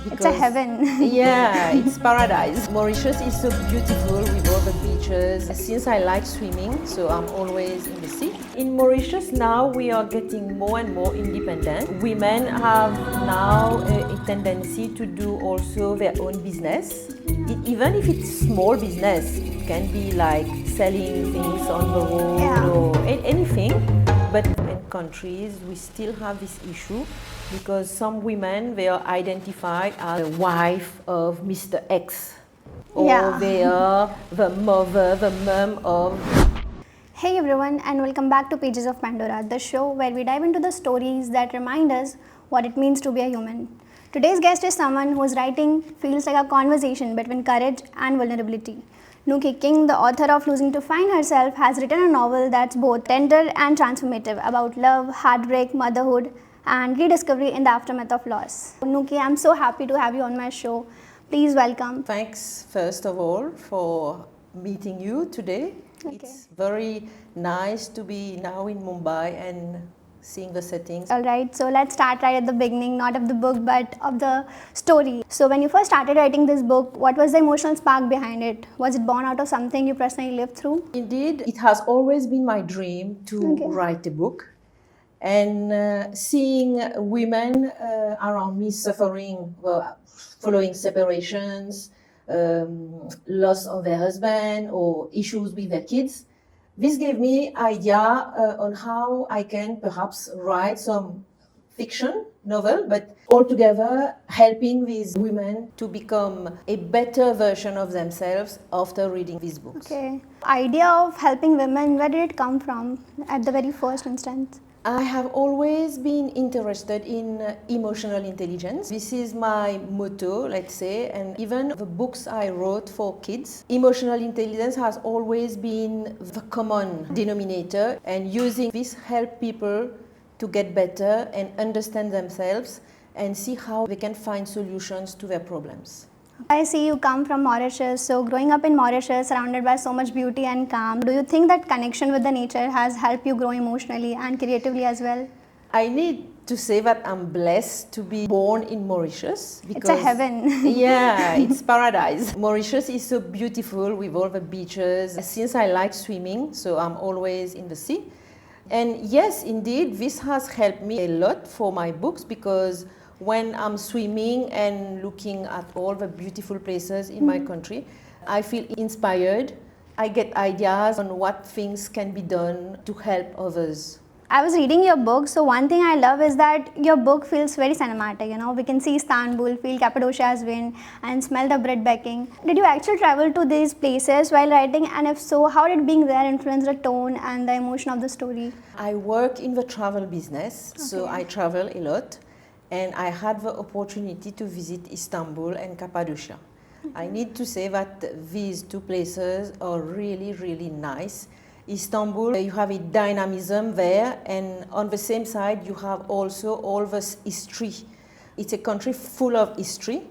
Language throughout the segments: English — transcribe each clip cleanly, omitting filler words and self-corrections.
It's a heaven. Yeah, it's paradise. Mauritius is so beautiful with all the beaches. Since I like swimming, so I'm always in the sea. In Mauritius now we are getting more and more independent. Women have now a tendency to do also their own business. Even if it's small business, it can be like selling things on the road or anything. But in countries, we still have this issue because some women, they are identified as the wife of Mr. X, or they are the mother, the mom of. Hey everyone, and welcome back to Pages of Pandora, the show where we dive into the stories that remind us what it means to be a human. Today's guest is someone whose writing feels like a conversation between courage and vulnerability. Nuki King, the author of Losing to Find Herself, has written a novel that's both tender and transformative about love, heartbreak, motherhood, and rediscovery in the aftermath of loss. Nuki, I'm so happy to have you on my show. Please welcome. Thanks, first of all, for meeting you today. Okay. It's very nice to be now in Mumbai and seeing the settings. All right, so let's start right at the beginning, not of the book, but of the story. So when you first started writing this book, what was the emotional spark behind it? Was it born out of something you personally lived through? Indeed, it has always been my dream to write a book. And seeing women around me suffering following separations, loss of their husband or issues with their kids, this gave me idea on how I can perhaps write some fiction novel, but altogether helping these women to become a better version of themselves after reading these books. Okay. Idea of helping women, where did it come from at the very first instance? I have always been interested in emotional intelligence. This is my motto, let's say, and even the books I wrote for kids. Emotional intelligence has always been the common denominator, and using this help people to get better and understand themselves and see how they can find solutions to their problems. I see you come from Mauritius, so growing up in Mauritius surrounded by so much beauty and calm, do you think that connection with the nature has helped you grow emotionally and creatively as well? I need to say that I'm blessed to be born in Mauritius. Because it's a heaven. Yeah, it's paradise. Mauritius is so beautiful with all the beaches. Since I like swimming, so I'm always in the sea. And yes, indeed, this has helped me a lot for my books because when I'm swimming and looking at all the beautiful places in my country, I feel inspired. I get ideas on what things can be done to help others. I was reading your book, so one thing I love is that your book feels very cinematic. You know, we can see Istanbul, feel Cappadocia's wind, and smell the bread baking. Did you actually travel to these places while writing? And if so, how did being there influence the tone and the emotion of the story? I work in the travel business, so I travel a lot. And I had the opportunity to visit Istanbul and Cappadocia. I need to say that these two places are really, really nice. Istanbul, you have a dynamism there, and on the same side, you have also all this history. It's a country full of history,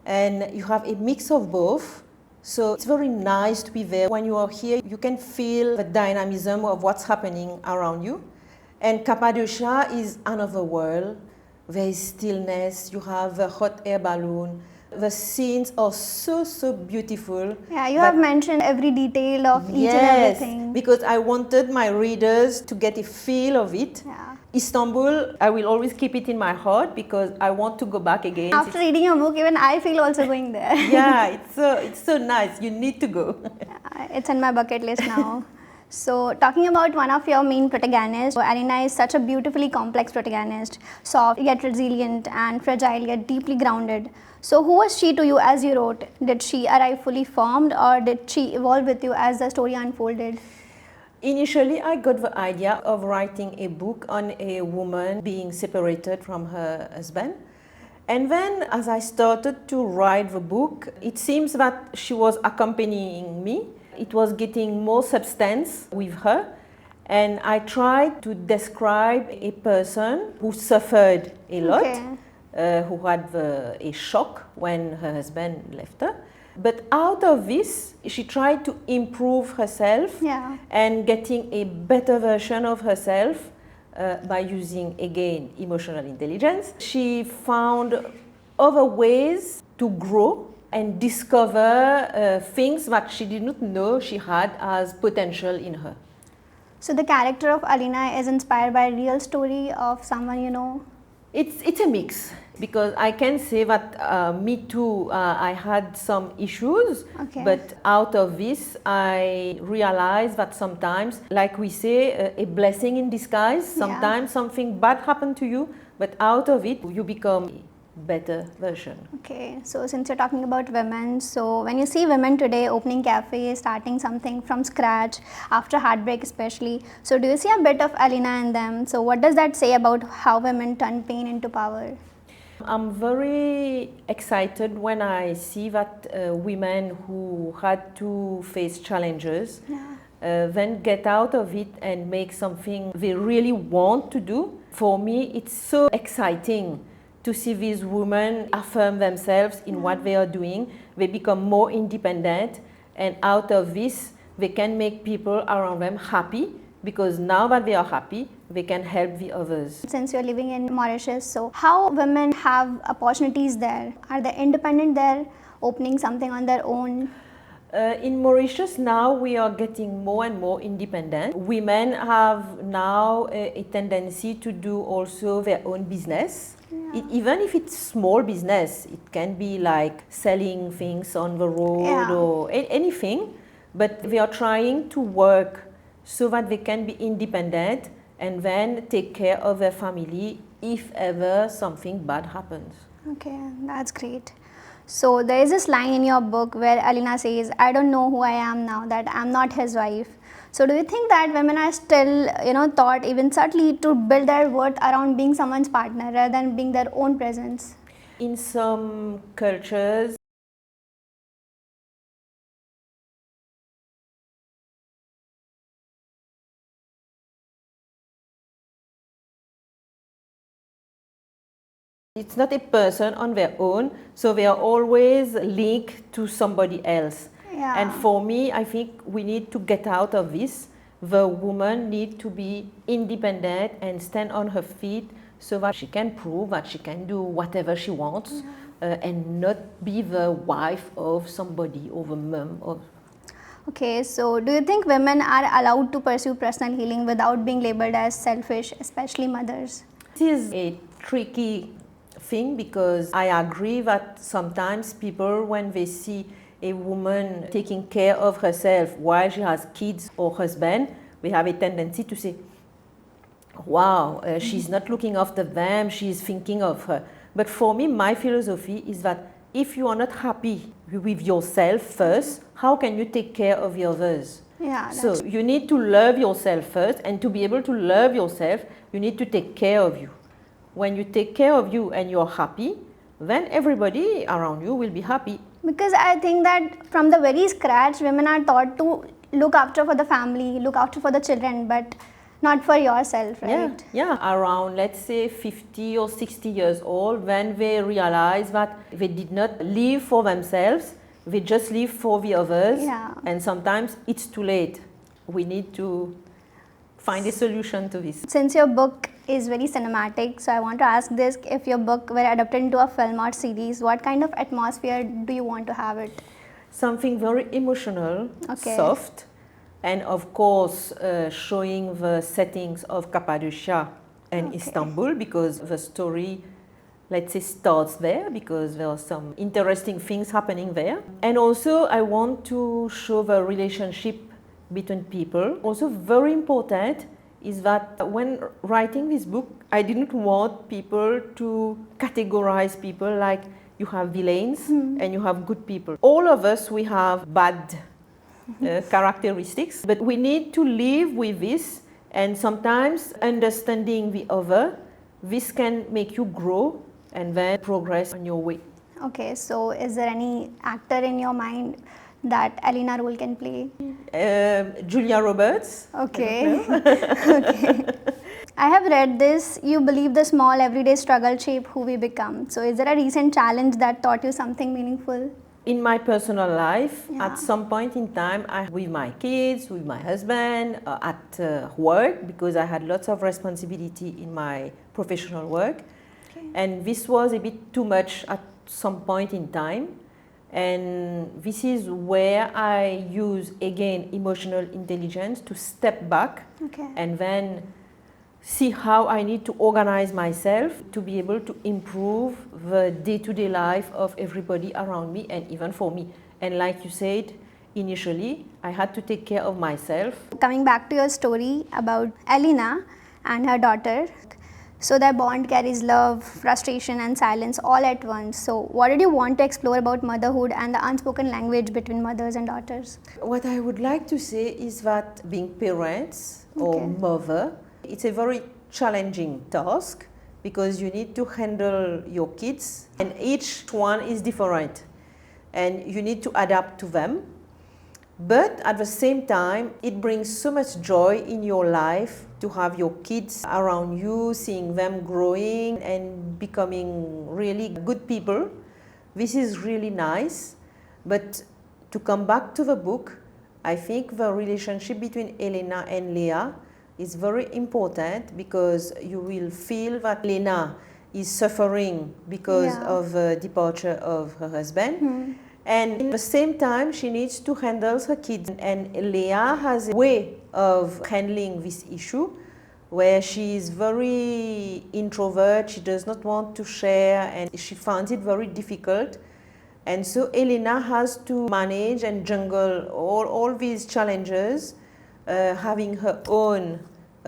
and you have a mix of both. So it's very nice to be there. When you are here, you can feel the dynamism of what's happening around you. And Cappadocia is another world. There is stillness, you have a hot air balloon. The scenes are so beautiful. Yeah, you have mentioned every detail of each and everything. Because I wanted my readers to get a feel of it. Yeah. Istanbul, I will always keep it in my heart because I want to go back again. After reading your book, even I feel also going there. Yeah, it's so nice. You need to go. It's on my bucket list now. So, talking about one of your main protagonists, Arina is such a beautifully complex protagonist, soft yet resilient and fragile yet deeply grounded. So, who was she to you as you wrote? Did she arrive fully formed or did she evolve with you as the story unfolded? Initially, I got the idea of writing a book on a woman being separated from her husband. And then, as I started to write the book, it seems that she was accompanying me. It was getting more substance with her, and I tried to describe a person who suffered a lot, who had a shock when her husband left her. But out of this, she tried to improve herself and getting a better version of herself by using, again, emotional intelligence. She found other ways to grow and discover things that she did not know she had as potential in her. So the character of Alina is inspired by a real story of someone you know? It's a mix, because I can say that me too, I had some issues, Okay. but out of this I realized that sometimes, like we say, a blessing in disguise. Sometimes something bad happened to you, but out of it you become better version. Okay, so since you're talking about women, so when you see women today opening cafes, starting something from scratch after heartbreak especially, so do you see a bit of Alina in them? So what does that say about how women turn pain into power? I'm very excited when I see that women who had to face challenges then get out of it and make something they really want to do. For me, it's so exciting to see these women affirm themselves in what they are doing. They become more independent, and out of this they can make people around them happy, because now that they are happy, they can help the others. Since you're living in Mauritius, so how women have opportunities there? Are they independent there, opening something on their own? In Mauritius now we are getting more and more independent. Women have now a tendency to do also their own business. Even if it's small business, it can be like selling things on the road or anything, but they are trying to work so that they can be independent and then take care of their family if ever something bad happens. Okay, that's great. So there is this line in your book where Alina says, I don't know who I am now, that I'm not his wife. So do you think that women are still, taught even subtly to build their worth around being someone's partner rather than being their own presence? In some cultures, it's not a person on their own, so they are always linked to somebody else. And for me, I think we need to get out of this. The woman needs to be independent and stand on her feet so that she can prove that she can do whatever she wants and not be the wife of somebody or the mom of. Okay, so do you think women are allowed to pursue personal healing without being labeled as selfish, especially mothers? It is a tricky thing, because I agree that sometimes people, when they see a woman taking care of herself while she has kids or husband, we have a tendency to say, wow, she's not looking after them, she's thinking of her. But for me, my philosophy is that if you are not happy with yourself first, how can you take care of the others? So you need to love yourself first, and to be able to love yourself, you need to take care of you. When you take care of you and you're happy, then everybody around you will be happy. Because I think that from the very scratch, women are taught to look after for the family, look after for the children, but not for yourself, right? Yeah. Around, let's say, 50 or 60 years old, when they realize that they did not live for themselves, they just live for the others. And sometimes it's too late. We need to find a solution to this. Since your book is very cinematic, so I want to ask this: if your book were adapted into a film or series, what kind of atmosphere do you want to have it? Something very emotional, soft, and of course showing the settings of Cappadocia and Istanbul, because the story, let's say, starts there, because there are some interesting things happening there. And also I want to show the relationship between people. Also very important is that when writing this book, I didn't want people to categorize people like you have villains and you have good people. All of us, we have bad characteristics, but we need to live with this, and sometimes understanding the other, this can make you grow and then progress on your way. Okay, so is there any actor in your mind that Alina role can play? Julia Roberts. Okay. I have read this, you believe the small everyday struggle shape who we become. So is there a recent challenge that taught you something meaningful? In my personal life, at some point in time, with my kids, with my husband, at work, because I had lots of responsibility in my professional work. And this was a bit too much at some point in time. And this is where I use again emotional intelligence to step back and then see how I need to organize myself to be able to improve the day-to-day life of everybody around me and even for me. And like you said, initially, I had to take care of myself. Coming back to your story about Elena and her daughter, so their bond carries love, frustration and silence all at once. So what did you want to explore about motherhood and the unspoken language between mothers and daughters? What I would like to say is that being parents or mother, it's a very challenging task because you need to handle your kids and each one is different and you need to adapt to them. But at the same time, it brings so much joy in your life to have your kids around you, seeing them growing and becoming really good people. This is really nice. But to come back to the book, I think the relationship between Elena and Leah is very important because you will feel that Elena is suffering because of the departure of her husband. And at the same time, she needs to handle her kids. And Leah has a way of handling this issue where she is very introvert, she does not want to share, and she finds it very difficult. And so Elena has to manage and juggle all these challenges, having her own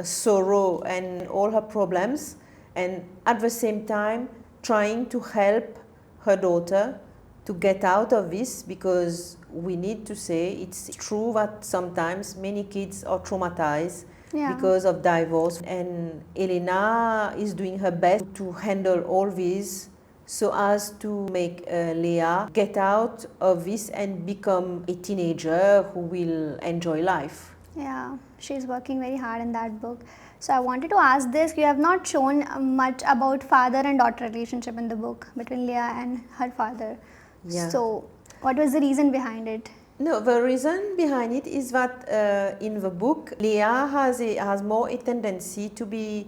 sorrow and all her problems, and at the same time trying to help her daughter to get out of this, because we need to say it's true that sometimes many kids are traumatized because of divorce, and Elena is doing her best to handle all this so as to make Leah get out of this and become a teenager who will enjoy life. Yeah, she's working very hard in that book. So I wanted to ask this, you have not shown much about father and daughter relationship in the book between Leah and her father. So what was the reason behind it? No, the reason behind it is that in the book, Leah has more a tendency to be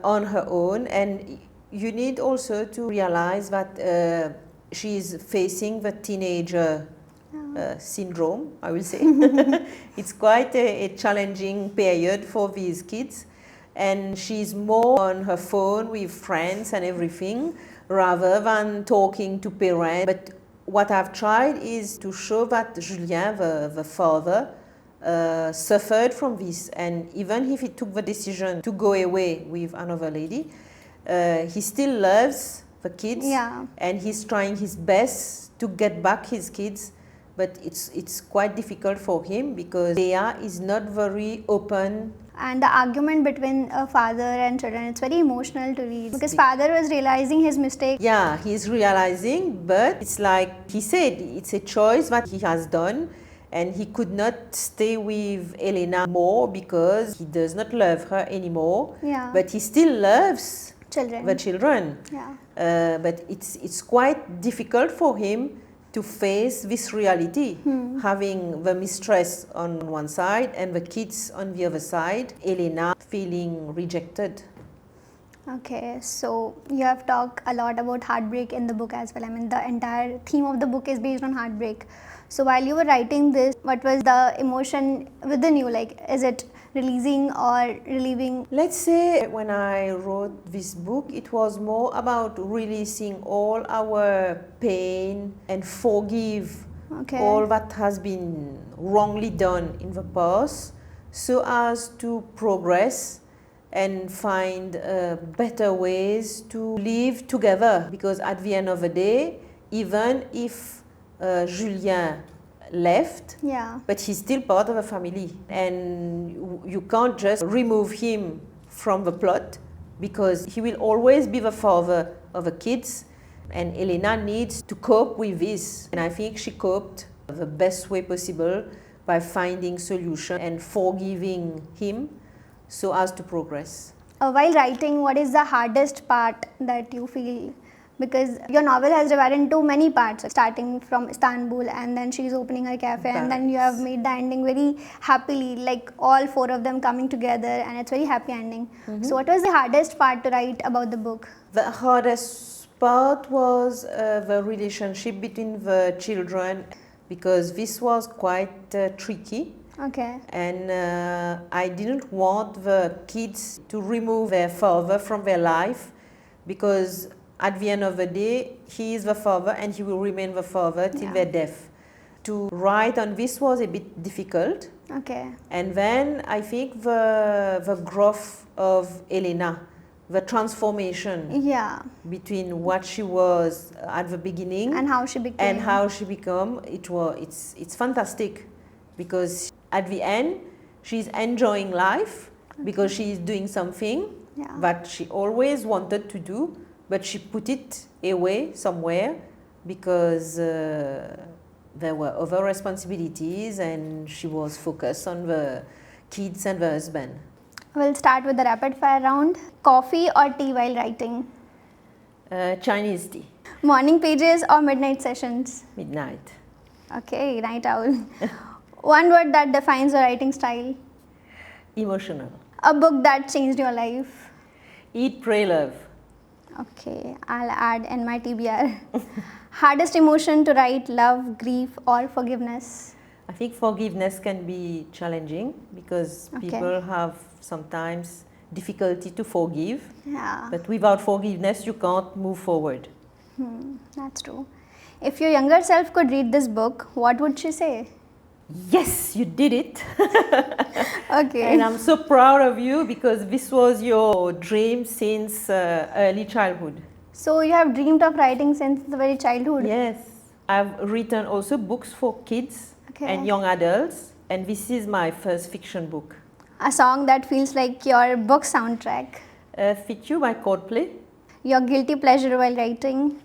on her own, and you need also to realize that she is facing the teenager syndrome, I will say. It's quite a challenging period for these kids, and she's more on her phone with friends and everything rather than talking to parents. But what I've tried is to show that Julien, the father, suffered from this, and even if he took the decision to go away with another lady, he still loves the kids, and he's trying his best to get back his kids. But it's quite difficult for him because Leah is not very open. And the argument between a father and children, it's very emotional to read because father was realizing his mistake. Yeah, he's realizing, but it's like he said, it's a choice that he has done, and he could not stay with Elena more because he does not love her anymore. But he still loves the children. But it's quite difficult for him to face this reality, having the mistress on one side and the kids on the other side, Elena feeling rejected. Okay, so you have talked a lot about heartbreak in the book as well. I mean, the entire theme of the book is based on heartbreak. So while you were writing this, what was the emotion within you? Like, is it releasing or relieving? Let's say when I wrote this book, it was more about releasing all our pain and forgive all that has been wrongly done in the past, so as to progress and find better ways to live together. Because at the end of the day, even if Julien left, but he's still part of the family, and you can't just remove him from the plot because he will always be the father of the kids, and Elena needs to cope with this, and I think she coped the best way possible by finding solution and forgiving him so as to progress. While writing, what is the hardest part that you feel? Because your novel has divided into many parts, starting from Istanbul, and then she's opening her cafe, and then you have made the ending very happily, like all four of them coming together, and it's very happy ending. So what was the hardest part to write about the book? The hardest part was the relationship between the children, because this was quite tricky. Okay. And I didn't want the kids to remove their father from their life, because at the end of the day, he is the father and he will remain the father till their death. To write on this was a bit difficult. Okay. And then I think the growth of Elena, the transformation between what she was at the beginning and how she became, it's fantastic, because at the end she's enjoying life because she is doing something that she always wanted to do, but she put it away somewhere because there were other responsibilities and she was focused on the kids and the husband. We'll start with the rapid fire round. Coffee or tea while writing? Chinese tea. Morning pages or midnight sessions? Midnight. Okay, night owl. One word that defines your writing style? Emotional. A book that changed your life? Eat, Pray, Love. Okay, I'll add in my TBR. Hardest emotion to write: love, grief, or forgiveness? I think forgiveness can be challenging because people have sometimes difficulty to forgive. Yeah. But without forgiveness, you can't move forward. That's true. If your younger self could read this book, what would she say? Yes, you did it. Okay. And I'm so proud of you because this was your dream since early childhood. So you have dreamed of writing since the very childhood? Yes. I've written also books for kids and young adults, and this is my first fiction book. A song that feels like your book soundtrack? Fit You by Coldplay. Your guilty pleasure while writing?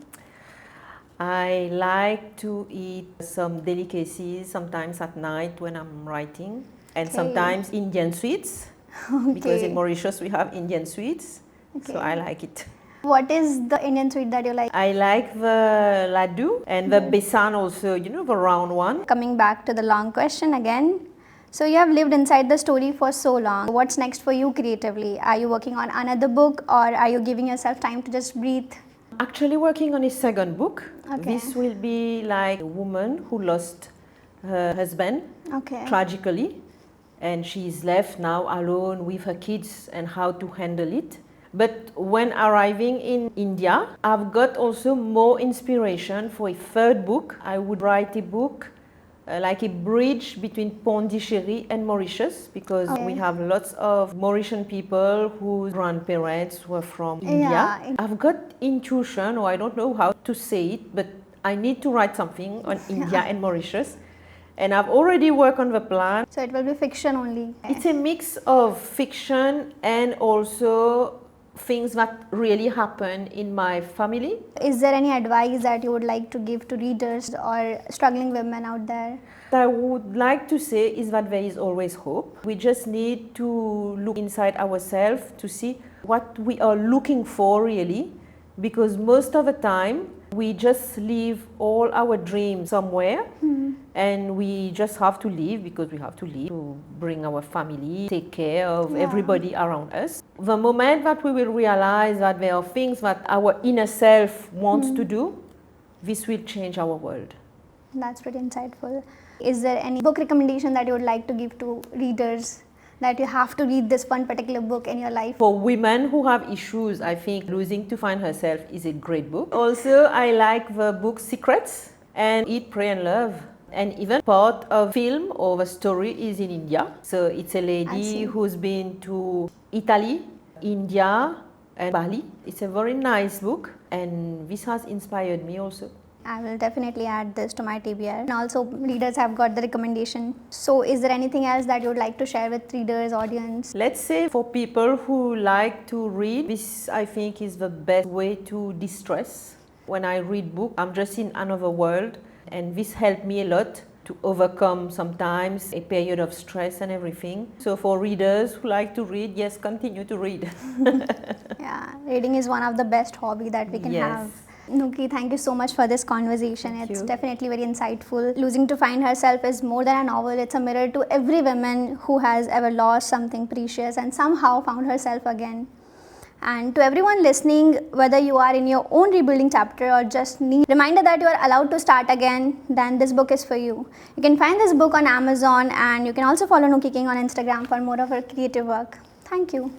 I like to eat some delicacies sometimes at night when I'm writing, and sometimes Indian sweets, because in Mauritius we have Indian sweets, so I like it. What is the Indian sweet that you like? I like the laddu and the besan also, you know, the round one. Coming back to the long question again. So you have lived inside the story for so long. What's next for you creatively? Are you working on another book, or are you giving yourself time to just breathe? Actually working on a second book. This will be like a woman who lost her husband tragically, and she's left now alone with her kids and how to handle it. But when arriving in India, I've got also more inspiration for a third book. I would write a book like a bridge between Pondicherry and Mauritius, because we have lots of Mauritian people whose grandparents were from India. I've got intuition, or I don't know how to say it, but I need to write something on India and Mauritius. And I've already worked on the plan. So it will be fiction only? It's a mix of fiction and also things that really happen in my family. Is there any advice that you would like to give to readers or struggling women out there? What I would like to say is that there is always hope. We just need to look inside ourselves to see what we are looking for really, because most of the time we just leave all our dreams somewhere and we just have to leave because we have to leave to bring our family, take care of everybody around us. The moment that we will realize that there are things that our inner self wants to do, this will change our world. That's pretty insightful. Is there any book recommendation that you would like to give to readers, that you have to read this one particular book in your life? For women who have issues, I think Losing to Find Herself is a great book. Also, I like the book Secrets and Eat, Pray and Love. And even part of film or the story is in India. So it's a lady who's been to Italy, India and Bali. It's a very nice book, and this has inspired me also. I will definitely add this to my TBR. And also readers have got the recommendation. So is there anything else that you would like to share with readers, audience? Let's say for people who like to read, this I think is the best way to distress. When I read book, I'm just in another world, and this helped me a lot to overcome sometimes a period of stress and everything. So for readers who like to read, yes, continue to read. Yeah, reading is one of the best hobby that we can have. Nuki, thank you so much for this conversation. It's definitely very insightful. Losing to Find Herself is more than a novel. It's a mirror to every woman who has ever lost something precious and somehow found herself again. And to everyone listening, whether you are in your own rebuilding chapter or just need reminder that you are allowed to start again, then this book is for you. You can find this book on Amazon, and you can also follow Nuki King on Instagram for more of her creative work. Thank you.